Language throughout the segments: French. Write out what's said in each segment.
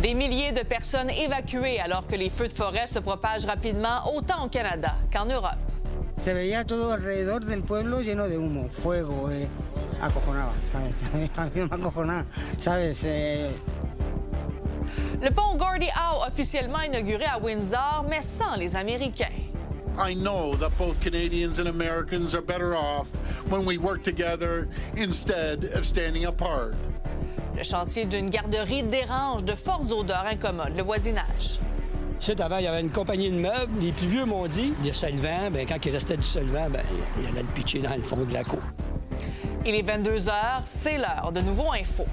Des milliers de personnes évacuées alors que les feux de forêt se propagent rapidement autant au Canada qu'en Europe. Se veía todo alrededor del pueblo lleno de humo, fuego, acojonaba, ¿sabes? A mí me acojonaba, ¿sabes? Le pont Gordie Howe officiellement inauguré à Windsor, mais sans les Américains. I know that both Canadians and Americans are better off when we work together instead of standing apart. Le chantier d'une garderie dérange de fortes odeurs incommodes le voisinage. Ici, avant, il y avait une compagnie de meubles. Les plus vieux m'ont dit, le solvant, quand il restait du solvant, il allait le pitcher dans le fond de la cour. Il est 22 h, c'est l'heure de Nouveau Info.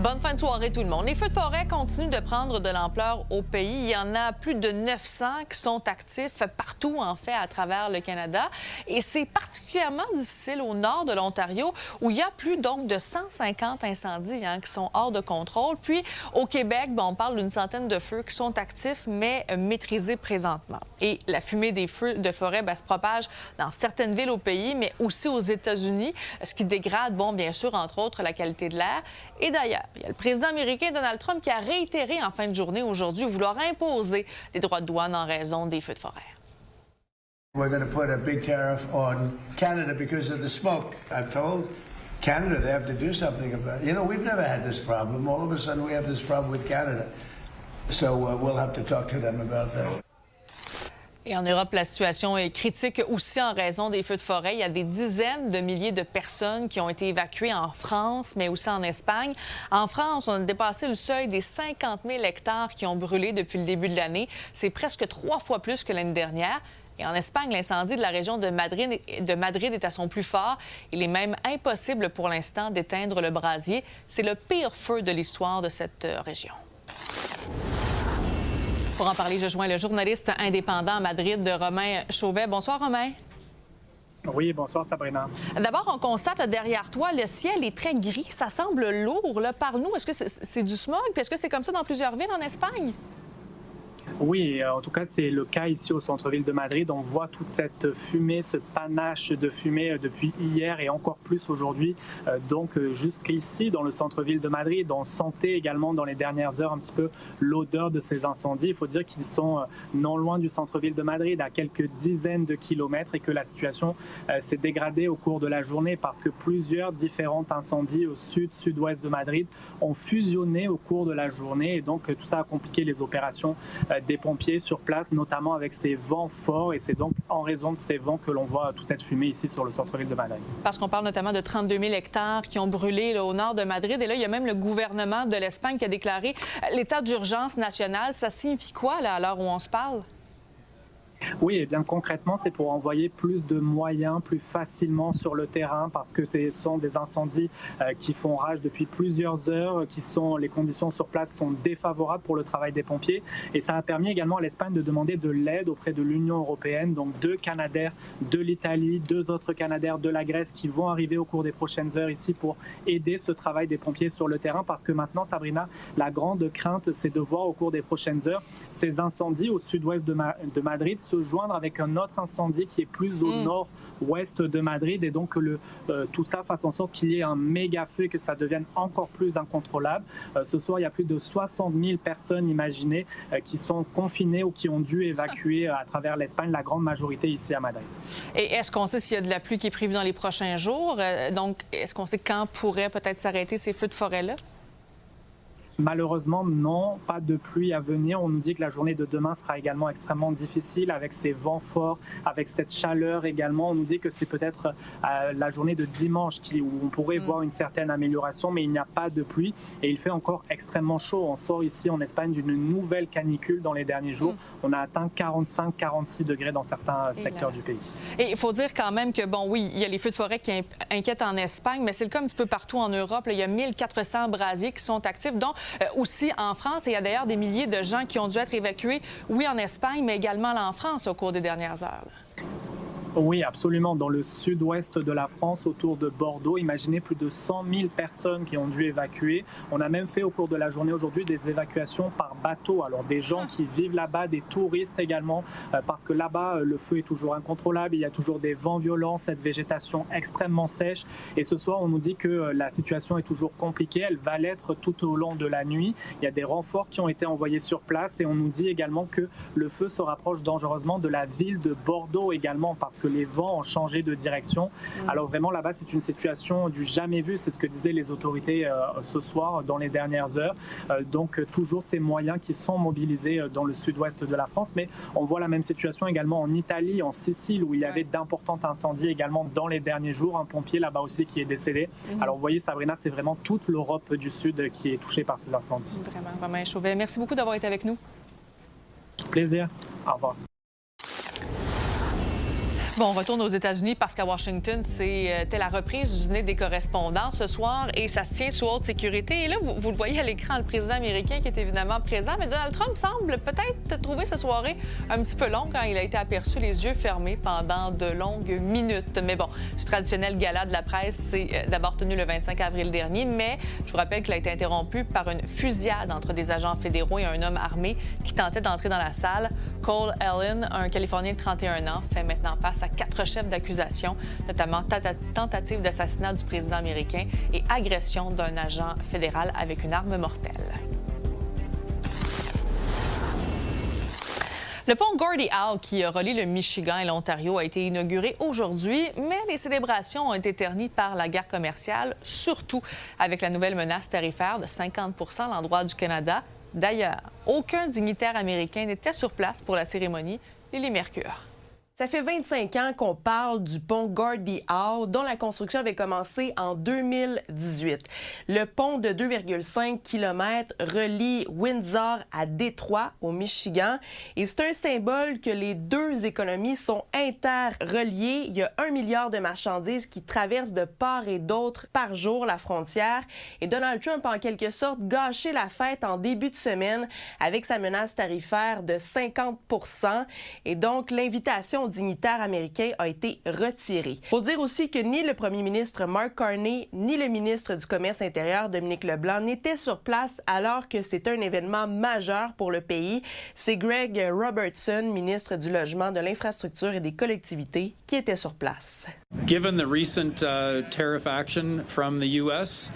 Bonne fin de soirée tout le monde. Les feux de forêt continuent de prendre de l'ampleur au pays. Il y en a plus de 900 qui sont actifs partout, en fait, à travers le Canada. Et c'est particulièrement difficile au nord de l'Ontario, où il y a plus donc de 150 incendies qui sont hors de contrôle. Puis au Québec, on parle d'une centaine de feux qui sont actifs, mais maîtrisés présentement. Et la fumée des feux de forêt se propage dans certaines villes au pays, mais aussi aux États-Unis, ce qui dégrade, bien sûr, entre autres, la qualité de l'air. Et d'ailleurs, il y a le président américain Donald Trump qui a réitéré en fin de journée aujourd'hui vouloir imposer des droits de douane en raison des feux de forêt. We're going to put a big tariff on Canada because of the smoke. I've told Canada they have to do something about it. You know, we've never had this problem. All of a sudden we have this problem with Canada. So we'll have to talk to them about that. Et en Europe, la situation est critique aussi en raison des feux de forêt. Il y a des dizaines de milliers de personnes qui ont été évacuées en France, mais aussi en Espagne. En France, on a dépassé le seuil des 50 000 hectares qui ont brûlé depuis le début de l'année. C'est presque 3 fois plus que l'année dernière. Et en Espagne, l'incendie de la région de Madrid est à son plus fort. Il est même impossible pour l'instant d'éteindre le brasier. C'est le pire feu de l'histoire de cette région. Pour en parler, je joins le journaliste indépendant à Madrid, Romain Chauvet. Bonsoir, Romain. Oui, bonsoir, Sabrina. D'abord, on constate derrière toi, le ciel est très gris. Ça semble lourd. Parle-nous, est-ce que c'est du smog? Puis est-ce que c'est comme ça dans plusieurs villes en Espagne? Oui, en tout cas, c'est le cas ici au centre-ville de Madrid. On voit toute cette fumée, ce panache de fumée depuis hier et encore plus aujourd'hui. Donc, jusqu'ici, dans le centre-ville de Madrid, on sentait également dans les dernières heures un petit peu l'odeur de ces incendies. Il faut dire qu'ils sont non loin du centre-ville de Madrid, à quelques dizaines de kilomètres, et que la situation s'est dégradée au cours de la journée parce que plusieurs différents incendies au sud-sud-ouest de Madrid ont fusionné au cours de la journée. Et donc, tout ça a compliqué les opérations des pompiers sur place, notamment avec ces vents forts. Et c'est donc en raison de ces vents que l'on voit toute cette fumée ici sur le centre-ville de Madrid. Parce qu'on parle notamment de 32 000 hectares qui ont brûlé au nord de Madrid. Et là, il y a même le gouvernement de l'Espagne qui a déclaré l'état d'urgence national. Ça signifie quoi, à l'heure où on se parle? Oui, et bien concrètement, c'est pour envoyer plus de moyens plus facilement sur le terrain parce que ce sont des incendies qui font rage depuis plusieurs heures, les conditions sur place sont défavorables pour le travail des pompiers, et ça a permis également à l'Espagne de demander de l'aide auprès de l'Union européenne, donc 2 Canadair de l'Italie, 2 autres Canadair de la Grèce qui vont arriver au cours des prochaines heures ici pour aider ce travail des pompiers sur le terrain, parce que maintenant, Sabrina, la grande crainte, c'est de voir au cours des prochaines heures ces incendies au sud-ouest de Madrid se joindre avec un autre incendie qui est plus au nord-ouest de Madrid, et donc tout ça fasse en sorte qu'il y ait un méga feu et que ça devienne encore plus incontrôlable. Ce soir, il y a plus de 60 000 personnes, imaginez, qui sont confinées ou qui ont dû évacuer à travers l'Espagne, la grande majorité ici à Madrid. Et est-ce qu'on sait s'il y a de la pluie qui est prévue dans les prochains jours? Donc, est-ce qu'on sait quand pourraient peut-être s'arrêter ces feux de forêt-là? Malheureusement, non, pas de pluie à venir. On nous dit que la journée de demain sera également extrêmement difficile avec ces vents forts, avec cette chaleur également. On nous dit que c'est peut-être la journée de dimanche où on pourrait voir une certaine amélioration, mais il n'y a pas de pluie et il fait encore extrêmement chaud. On sort ici en Espagne d'une nouvelle canicule dans les derniers jours. On a atteint 45-46 degrés dans certains secteurs du pays. Et il faut dire quand même que, oui, il y a les feux de forêt qui inquiètent en Espagne, mais c'est le cas un petit peu partout en Europe. Là, il y a 1400 brasiers qui sont actifs, dont aussi en France. Et il y a d'ailleurs des milliers de gens qui ont dû être évacués, oui, en Espagne, mais également là, en France au cours des dernières heures. Oui, absolument. Dans le sud-ouest de la France, autour de Bordeaux, imaginez plus de 100 000 personnes qui ont dû évacuer. On a même fait au cours de la journée aujourd'hui des évacuations par bateau. Alors des gens qui vivent là-bas, des touristes également, parce que là-bas, le feu est toujours incontrôlable. Il y a toujours des vents violents, cette végétation extrêmement sèche. Et ce soir, on nous dit que la situation est toujours compliquée. Elle va l'être tout au long de la nuit. Il y a des renforts qui ont été envoyés sur place et on nous dit également que le feu se rapproche dangereusement de la ville de Bordeaux également, parce que les vents ont changé de direction. Alors vraiment là-bas, c'est une situation du jamais vu, c'est ce que disaient les autorités ce soir dans les dernières heures. Donc toujours ces moyens qui sont mobilisés dans le sud-ouest de la France, mais on voit la même situation également en Italie, en Sicile, où il y avait d'importants incendies également dans les derniers jours, un pompier là-bas aussi qui est décédé. Alors vous voyez Sabrina, c'est vraiment toute l'Europe du Sud qui est touchée par ces incendies. Vraiment, Romain Chauvet, merci beaucoup d'avoir été avec nous. Plaisir, au revoir. Bon, on retourne aux États-Unis parce qu'à Washington, c'était la reprise du dîner des correspondants ce soir et ça se tient sous haute sécurité. Et là, vous le voyez à l'écran, le président américain qui est évidemment présent, mais Donald Trump semble peut-être trouver sa soirée un petit peu longue quand il a été aperçu les yeux fermés pendant de longues minutes. Mais bon, ce traditionnel gala de la presse s'est d'abord tenu le 25 avril dernier, mais je vous rappelle qu'il a été interrompu par une fusillade entre des agents fédéraux et un homme armé qui tentait d'entrer dans la salle. Cole Allen, un Californien de 31 ans, fait maintenant face à 4 chefs d'accusation, notamment tentative d'assassinat du président américain et agression d'un agent fédéral avec une arme mortelle. Le pont Gordie Howe, qui relie le Michigan et l'Ontario, a été inauguré aujourd'hui, mais les célébrations ont été ternies par la guerre commerciale, surtout avec la nouvelle menace tarifaire de 50 % à l'endroit du Canada. D'ailleurs, aucun dignitaire américain n'était sur place pour la cérémonie. Lily Mercure. Ça fait 25 ans qu'on parle du pont Gordie Howe, dont la construction avait commencé en 2018. Le pont de 2,5 km relie Windsor à Détroit, au Michigan. Et c'est un symbole que les deux économies sont interreliées. Il y a 1 milliard de marchandises qui traversent de part et d'autre par jour la frontière. Et Donald Trump a en quelque sorte gâché la fête en début de semaine avec sa menace tarifaire de 50 %. Et donc, l'invitation dignitaire américain a été retiré. Faut dire aussi que ni le premier ministre Mark Carney ni le ministre du Commerce intérieur Dominique Leblanc n'étaient sur place alors que c'était un événement majeur pour le pays. C'est Greg Robertson, ministre du Logement, de l'Infrastructure et des Collectivités, qui était sur place. Given the recent tariff action from the U.S.,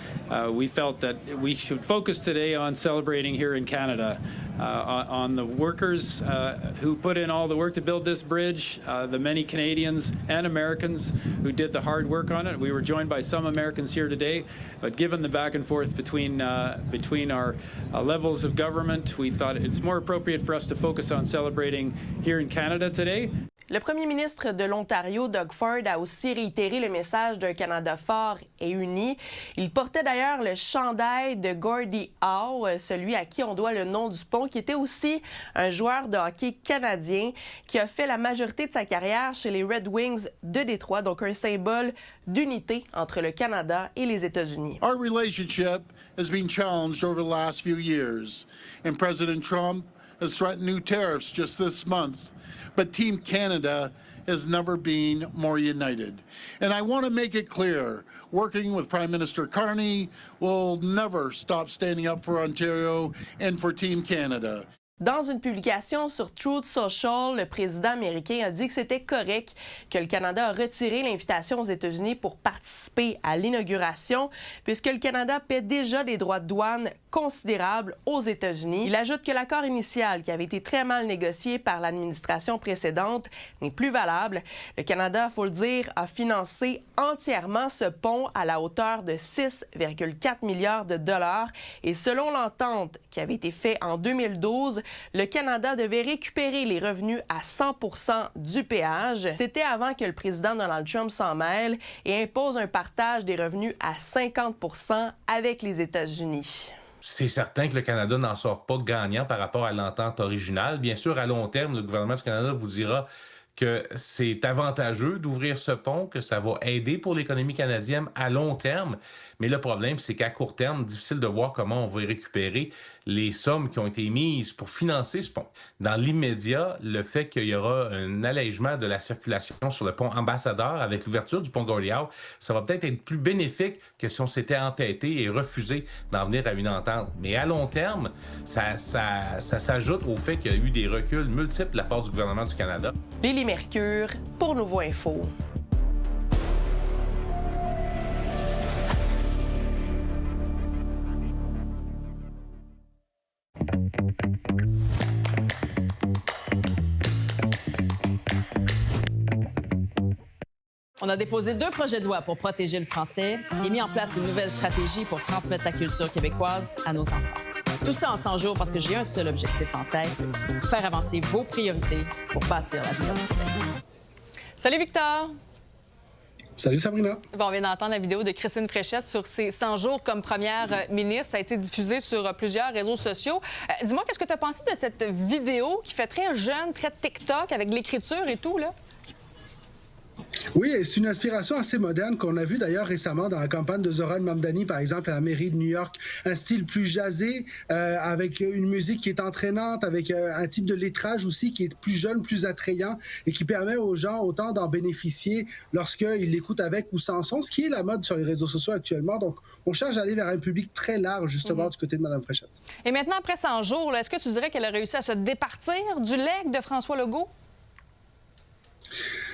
we felt that we should focus today on celebrating here in Canada, on the workers who put in all the work to build this bridge, the many Canadians and Americans who did the hard work on it. We were joined by some Americans here today, but given the back and forth between our levels of government, we thought it's more appropriate for us to focus on celebrating here in Canada today. Le premier ministre de l'Ontario, Doug Ford, a aussi réitéré le message d'un Canada fort et uni. Il portait d'ailleurs le chandail de Gordie Howe, celui à qui on doit le nom du pont, qui était aussi un joueur de hockey canadien qui a fait la majorité de sa carrière chez les Red Wings de Détroit, donc un symbole d'unité entre le Canada et les États-Unis. Our relationship has been challenged over the last few years, and President Trump has threatened new tariffs just this month. But Team Canada has never been more united. And I want to make it clear, working with Prime Minister Carney will never stop standing up for Ontario and for Team Canada. Dans une publication sur Truth Social, le président américain a dit que c'était correct que le Canada a retiré l'invitation aux États-Unis pour participer à l'inauguration, puisque le Canada paie déjà des droits de douane considérables aux États-Unis. Il ajoute que l'accord initial, qui avait été très mal négocié par l'administration précédente, n'est plus valable. Le Canada, il faut le dire, a financé entièrement ce pont à la hauteur de 6,4 milliards de dollars. Et selon l'entente qui avait été faite en 2012, le Canada devait récupérer les revenus à 100 % du péage. C'était avant que le président Donald Trump s'en mêle et impose un partage des revenus à 50 % avec les États-Unis. C'est certain que le Canada n'en sort pas gagnant par rapport à l'entente originale. Bien sûr, à long terme, le gouvernement du Canada vous dira que c'est avantageux d'ouvrir ce pont, que ça va aider pour l'économie canadienne à long terme. Mais le problème, c'est qu'à court terme, difficile de voir comment on va récupérer les sommes qui ont été mises pour financer ce pont. Dans l'immédiat, le fait qu'il y aura un allègement de la circulation sur le pont Ambassadeur avec l'ouverture du pont Gordie Howe, ça va peut-être être plus bénéfique que si on s'était entêté et refusé d'en venir à une entente. Mais à long terme, ça s'ajoute au fait qu'il y a eu des reculs multiples de la part du gouvernement du Canada. Lily Mercure pour Nouveau Info. On a déposé 2 projets de loi pour protéger le français et mis en place une nouvelle stratégie pour transmettre la culture québécoise à nos enfants. Tout ça en 100 jours parce que j'ai un seul objectif en tête, faire avancer vos priorités pour bâtir l'avenir du Québec. Salut Victor! Salut Sabrina. Bon, on vient d'entendre la vidéo de Christine Fréchette sur ses 100 jours comme première ministre. Ça a été diffusé sur plusieurs réseaux sociaux. Dis-moi, qu'est-ce que tu as pensé de cette vidéo qui fait très jeune, très TikTok, avec l'écriture et tout, là? Oui, c'est une inspiration assez moderne qu'on a vue d'ailleurs récemment dans la campagne de Zoran Mamdani, par exemple, à la mairie de New York. Un style plus jazzé, avec une musique qui est entraînante, avec un type de lettrage aussi qui est plus jeune, plus attrayant et qui permet aux gens autant d'en bénéficier lorsqu'ils l'écoutent avec ou sans son, ce qui est la mode sur les réseaux sociaux actuellement. Donc, on cherche à aller vers un public très large, justement, du côté de Mme Fréchette. Et maintenant, après 100 jours, est-ce que tu dirais qu'elle a réussi à se départir du legs de François Legault?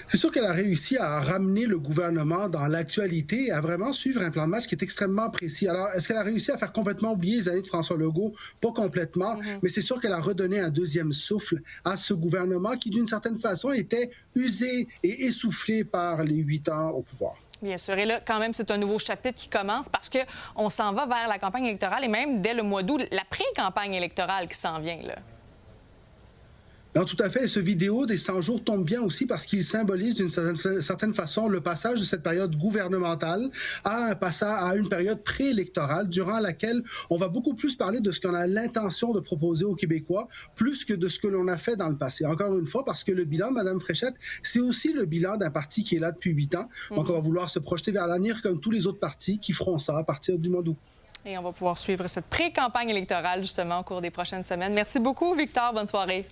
C'est sûr qu'elle a réussi à ramener le gouvernement dans l'actualité et à vraiment suivre un plan de match qui est extrêmement précis. Alors, est-ce qu'elle a réussi à faire complètement oublier les années de François Legault? Pas complètement, mais c'est sûr qu'elle a redonné un deuxième souffle à ce gouvernement qui, d'une certaine façon, était usé et essoufflé par les 8 ans au pouvoir. Bien sûr. Et là, quand même, c'est un nouveau chapitre qui commence parce qu'on s'en va vers la campagne électorale et même dès le mois d'août, la pré-campagne électorale qui s'en vient, là. Non, tout à fait. Ce vidéo des 100 jours tombe bien aussi parce qu'il symbolise d'une certaine façon le passage de cette période gouvernementale à une période préélectorale durant laquelle on va beaucoup plus parler de ce qu'on a l'intention de proposer aux Québécois plus que de ce que l'on a fait dans le passé. Encore une fois, parce que le bilan de Mme Fréchette, c'est aussi le bilan d'un parti qui est là depuis 8 ans. Donc, on va vouloir se projeter vers l'avenir comme tous les autres partis qui feront ça à partir du mois d'août. Et on va pouvoir suivre cette pré-campagne électorale justement au cours des prochaines semaines. Merci beaucoup, Victor. Bonne soirée.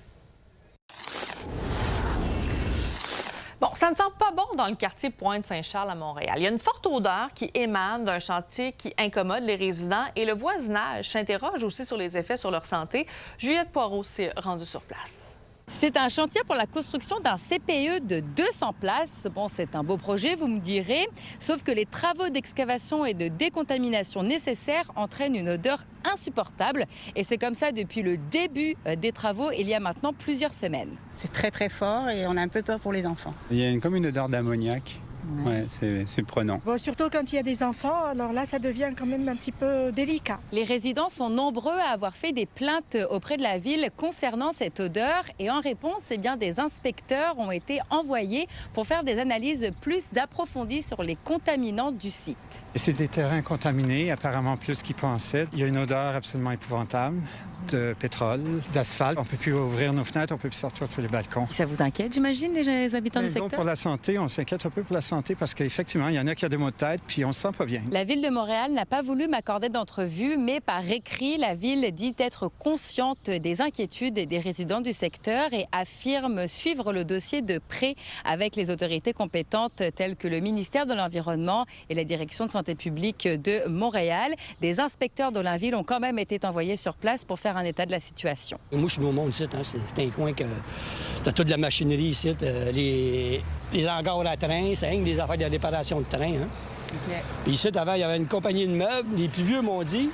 Bon, ça ne sent pas bon dans le quartier Pointe-Saint-Charles à Montréal. Il y a une forte odeur qui émane d'un chantier qui incommode les résidents et le voisinage s'interroge aussi sur les effets sur leur santé. Juliette Poirot s'est rendue sur place. C'est un chantier pour la construction d'un CPE de 200 places. Bon, c'est un beau projet, vous me direz, sauf que les travaux d'excavation et de décontamination nécessaires entraînent une odeur insupportable. Et c'est comme ça depuis le début des travaux, il y a maintenant plusieurs semaines. C'est très, très fort et on a un peu peur pour les enfants. Il y a comme une odeur d'ammoniac. Ouais, c'est prenant. Bon, surtout quand il y a des enfants, alors là, ça devient quand même un petit peu délicat. Les résidents sont nombreux à avoir fait des plaintes auprès de la ville concernant cette odeur. Et en réponse, eh bien, des inspecteurs ont été envoyés pour faire des analyses plus approfondies sur les contaminants du site. C'est des terrains contaminés, apparemment plus qu'ils pensaient. Il y a une odeur absolument épouvantable de pétrole, d'asphalte. On ne peut plus ouvrir nos fenêtres, on ne peut plus sortir sur les balcons. Ça vous inquiète, j'imagine, les habitants du secteur? Pour la santé, on s'inquiète un peu pour la santé parce qu'effectivement, il y en a qui ont des maux de tête puis on se sent pas bien. La Ville de Montréal n'a pas voulu m'accorder d'entrevue, mais par écrit, la Ville dit être consciente des inquiétudes des résidents du secteur et affirme suivre le dossier de près avec les autorités compétentes telles que le ministère de l'Environnement et la Direction de santé publique de Montréal. Des inspecteurs de la Ville ont quand même été envoyés sur place pour faire un état de la situation. Moi, je suis au monde ici, hein. C'est un coin que t'as toute la machinerie ici, les hangars à train, c'est rien que des affaires de réparation de train. Hein. Okay. Puis ici, avant, il y avait une compagnie de meubles. Les plus vieux m'ont dit,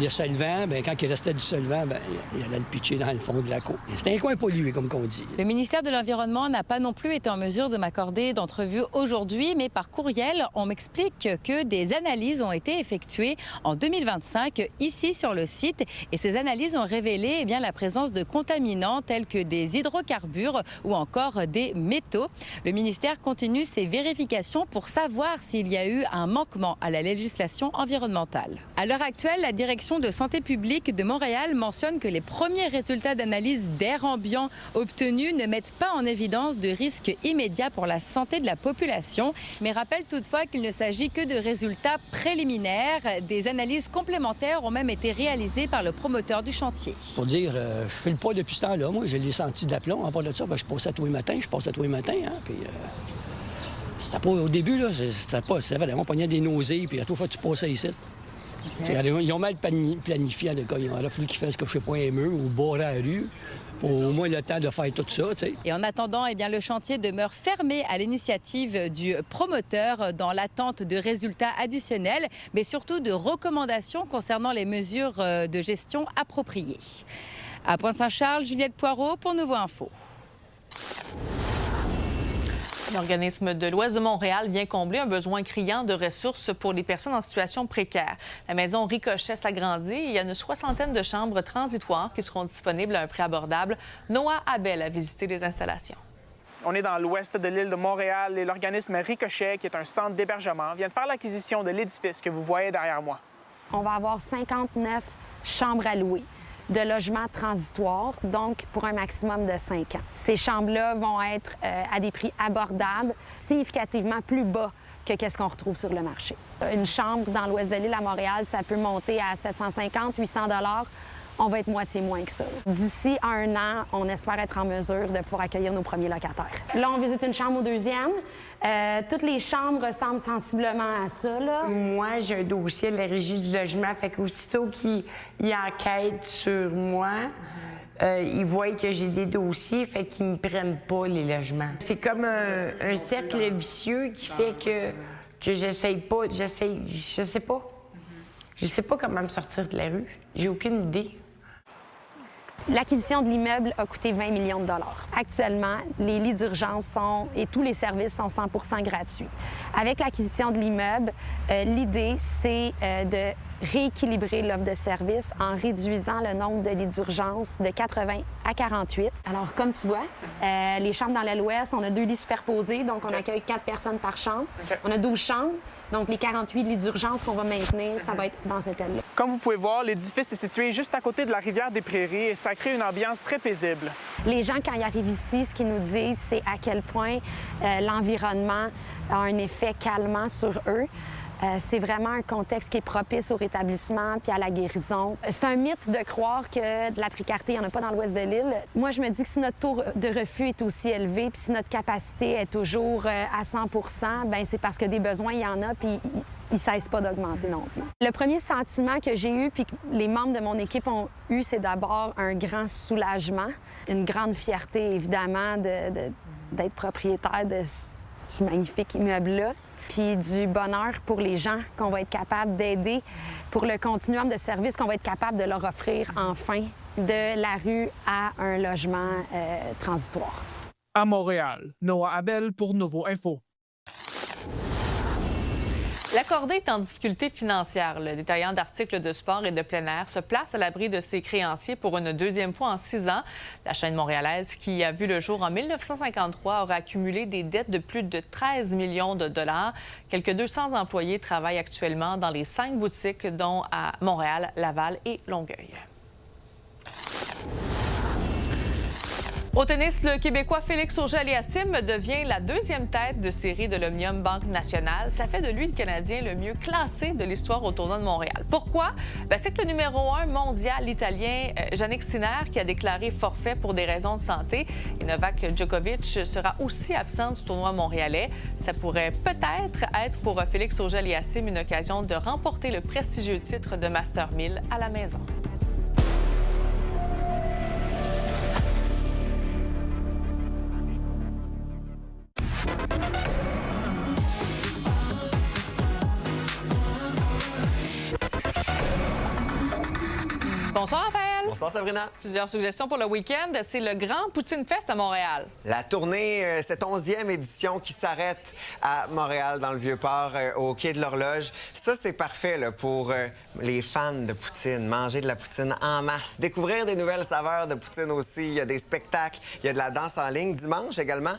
le solvant, bien, quand il restait du solvant, bien, il allait le pitcher dans le fond de la cour. C'était un coin pollué, comme on dit. Le ministère de l'Environnement n'a pas non plus été en mesure de m'accorder d'entrevue aujourd'hui, mais par courriel, on m'explique que des analyses ont été effectuées en 2025 ici sur le site. Et ces analyses ont révélé eh bien, la présence de contaminants tels que des hydrocarbures ou encore des métaux. Le ministère continue ses vérifications pour savoir s'il y a eu un manquement à la législation environnementale. À l'heure actuelle, la direction direction de santé publique de Montréal mentionne que les premiers résultats d'analyse d'air ambiant obtenus ne mettent pas en évidence de risques immédiats pour la santé de la population, mais rappelle toutefois qu'il ne s'agit que de résultats préliminaires. Des analyses complémentaires ont même été réalisées par le promoteur du chantier. Pour dire, je fais le pas depuis ce temps-là. Moi, je l'ai senti de l'aplomb. En part de ça, je passais tous les matins. Hein, puis, c'était pas au début, là, c'était vraiment, on pognait des nausées, puis à toute fois, tu passais ici. Okay. Ils ont mal planifié, les gars. Il aurait fallu qu'ils fassent, je sais pas, un mur ou barrer à la rue. Pour au moins le temps de faire tout ça, tu sais. Et en attendant, eh bien, le chantier demeure fermé à l'initiative du promoteur dans l'attente de résultats additionnels, mais surtout de recommandations concernant les mesures de gestion appropriées. À Pointe-Saint-Charles, Juliette Poirot pour Nouveau Info. L'organisme de l'Ouest de Montréal vient combler un besoin criant de ressources pour les personnes en situation précaire. La maison Ricochet s'agrandit et il y a une 60aine de chambres transitoires qui seront disponibles à un prix abordable. Noah Abel a visité les installations. On est dans l'ouest de l'île de Montréal et l'organisme Ricochet, qui est un centre d'hébergement, vient de faire l'acquisition de l'édifice que vous voyez derrière moi. On va avoir 59 chambres à louer de logements transitoires, donc pour un maximum de 5 ans. Ces chambres-là vont être à des prix abordables, significativement plus bas que ce qu'on retrouve sur le marché. Une chambre dans l'ouest de l'île à Montréal, ça peut monter à 750, 800 $. On va être moitié moins que ça. D'ici 1 an, on espère être en mesure de pouvoir accueillir nos premiers locataires. Là, on visite une chambre au deuxième. Toutes les chambres ressemblent sensiblement à ça, là. Moi, j'ai un dossier de la Régie du logement, fait qu'aussitôt qu'ils enquêtent sur moi, ils voient que j'ai des dossiers, fait qu'ils me prennent pas les logements. C'est comme un cercle vicieux qui fait que j'essaye pas, je sais pas. Je sais pas comment me sortir de la rue. J'ai aucune idée. L'acquisition de l'immeuble a coûté 20 millions de $. Actuellement, les lits d'urgence et tous les services sont 100% gratuits. Avec l'acquisition de l'immeuble, l'idée, c'est de rééquilibrer l'offre de services en réduisant le nombre de lits d'urgence de 80 à 48. Alors, comme tu vois, les chambres dans l'aile ouest, on a 2 lits superposés, donc on accueille 4 personnes par chambre. On a 12 chambres, donc les 48 lits d'urgence qu'on va maintenir, ça va être dans cette aile-là. Comme vous pouvez voir, l'édifice est situé juste à côté de la rivière des Prairies et ça crée une ambiance très paisible. Les gens, quand ils arrivent ici, ce qu'ils nous disent, c'est à quel point l'environnement a un effet calmant sur eux. C'est vraiment un contexte qui est propice au rétablissement puis à la guérison. C'est un mythe de croire que de la précarité, il n'y en a pas dans l'ouest de l'île. Moi, je me dis que si notre taux de refus est aussi élevé puis si notre capacité est toujours à 100 %, bien, c'est parce que des besoins, il y en a puis ils ne cessent pas d'augmenter non plus. Le premier sentiment que j'ai eu puis que les membres de mon équipe ont eu, c'est d'abord un grand soulagement, une grande fierté, évidemment, d'être propriétaire de ce magnifique immeuble-là. Puis du bonheur pour les gens qu'on va être capable d'aider, pour le continuum de services qu'on va être capable de leur offrir enfin, de la rue à un logement transitoire. À Montréal, Noah Abel pour Nouveau Info. L'Accordé est en difficulté financière. Le détaillant d'articles de sport et de plein air se place à l'abri de ses créanciers pour une 2e fois en 6 ans. La chaîne montréalaise, qui a vu le jour en 1953, aura accumulé des dettes de plus de 13 millions de $. Quelques 200 employés travaillent actuellement dans les 5 boutiques, dont à Montréal, Laval et Longueuil. Au tennis, le Québécois Félix Auger-Aliassime devient la 2e tête de série de l'Omnium Banque Nationale. Ça fait de lui le Canadien le mieux classé de l'histoire au tournoi de Montréal. Pourquoi? C'est que le numéro 1 mondial italien, Jannik Sinner, qui a déclaré forfait pour des raisons de santé, et Novak Djokovic sera aussi absent du tournoi montréalais. Ça pourrait peut-être être pour Félix Auger-Aliassime une occasion de remporter le prestigieux titre de Master 1000 à la maison. Bonsoir, Raphaël. Bonsoir, Sabrina. Plusieurs suggestions pour le week-end. C'est le Grand Poutine Fest à Montréal. La tournée, cette 11e édition qui s'arrête à Montréal, dans le Vieux-Port, au Quai de l'Horloge. Ça, c'est parfait là, pour les fans de poutine. Manger de la poutine en masse. Découvrir des nouvelles saveurs de poutine aussi. Il y a des spectacles, il y a de la danse en ligne. Dimanche également,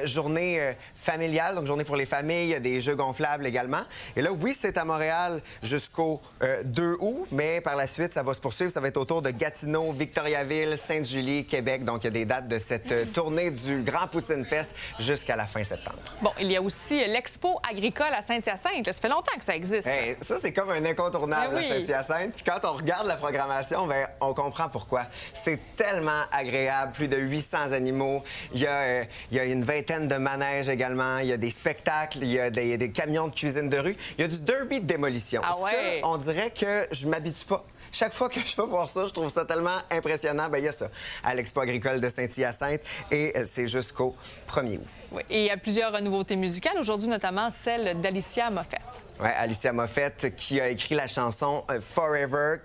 journée familiale, donc journée pour les familles. Il y a des jeux gonflables également. Et là, oui, c'est à Montréal jusqu'au 2 août, mais par la suite, ça va se poursuivre. Ça va être autour de Gatineau, Victoriaville, Sainte-Julie, Québec. Donc, il y a des dates de cette tournée du Grand Poutine Fest jusqu'à la fin septembre. Bon, il y a aussi l'Expo agricole à Saint-Hyacinthe. Ça fait longtemps que ça existe. Hey, ça, c'est comme un incontournable à Saint-Hyacinthe. Puis quand on regarde la programmation, bien, on comprend pourquoi. C'est tellement agréable. Plus de 800 animaux. Il y a une vingtaine de manèges également. Il y a des spectacles. Il y a des camions de cuisine de rue. Il y a du derby de démolition. Ah ouais? Ça, on dirait que je m'habitue pas. Chaque fois que je vais voir ça, je trouve ça tellement impressionnant. Bien, il y a ça à l'Expo agricole de Saint-Hyacinthe et c'est jusqu'au 1er août. Oui. Et il y a plusieurs nouveautés musicales, aujourd'hui notamment celle d'Alicia Moffett. Oui, Alicia Moffett qui a écrit la chanson Forever,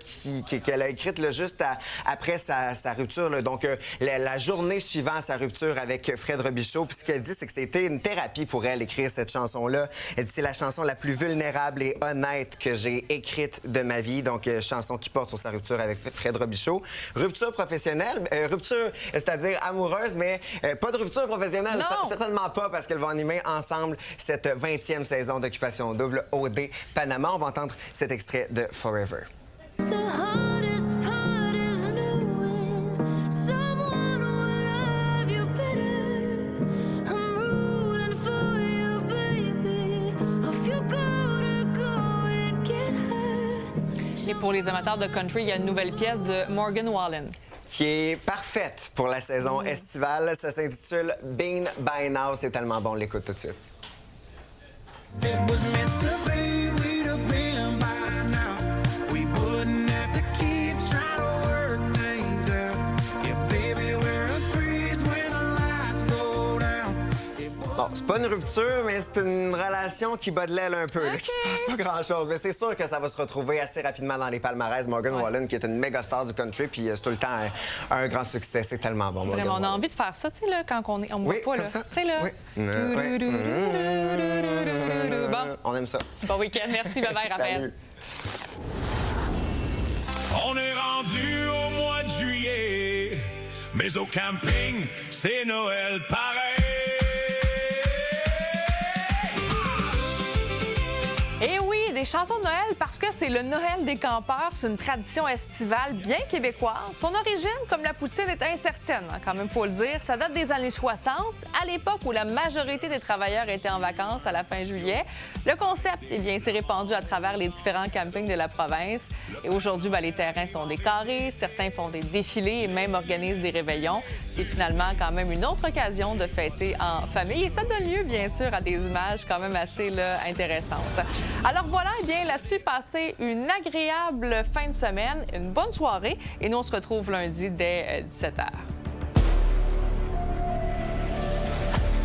qu'elle a écrite là, juste après sa rupture. Là. Donc, la journée suivant sa rupture avec Fred Robichaud. Puis ce qu'elle dit, c'est que c'était une thérapie pour elle, écrire cette chanson-là. Elle dit c'est la chanson la plus vulnérable et honnête que j'ai écrite de ma vie. Donc, chanson qui porte sur sa rupture avec Fred Robichaud. Rupture professionnelle, rupture, c'est-à-dire amoureuse, mais pas de rupture professionnelle. Certainement pas, parce qu'elles vont animer ensemble cette 20e saison d'Occupation Double OD Panama. On va entendre cet extrait de Forever. Et pour les amateurs de country, il y a une nouvelle pièce de Morgan Wallen. Qui est parfaite pour la saison estivale. Ça s'intitule Bean by Now. C'est tellement bon, on l'écoute tout de suite. Bon, c'est pas une rupture, mais c'est une relation qui bat de l'aile un peu, là, qui se passe pas grand-chose. Mais c'est sûr que ça va se retrouver assez rapidement dans les palmarès. Morgan Wallen, qui est une méga star du country, puis c'est tout le temps un grand succès. C'est tellement bon, Morgan Vraiment, on a Wallen. envie de faire ça, tu sais, là, quand on ne voit pas, là. Tu sais, là. Bon. On aime ça. Bon week-end. Merci, bye-bye, Raphaël. On est rendu au mois de juillet, mais au camping, c'est Noël pareil. Et oui, des chansons de Noël parce que c'est le Noël des campeurs. C'est une tradition estivale bien québécoise. Son origine, comme la poutine, est incertaine, hein, quand même, faut le dire. Ça date des années 60, à l'époque où la majorité des travailleurs étaient en vacances à la fin juillet. Le concept, eh bien, s'est répandu à travers les différents campings de la province. Et aujourd'hui, ben, les terrains sont décorés, certains font des défilés et même organisent des réveillons. C'est finalement quand même une autre occasion de fêter en famille. Et ça donne lieu, bien sûr, à des images quand même assez là, intéressantes. Alors voilà, eh bien là-dessus, passez une agréable fin de semaine, une bonne soirée et nous on se retrouve lundi dès 17h.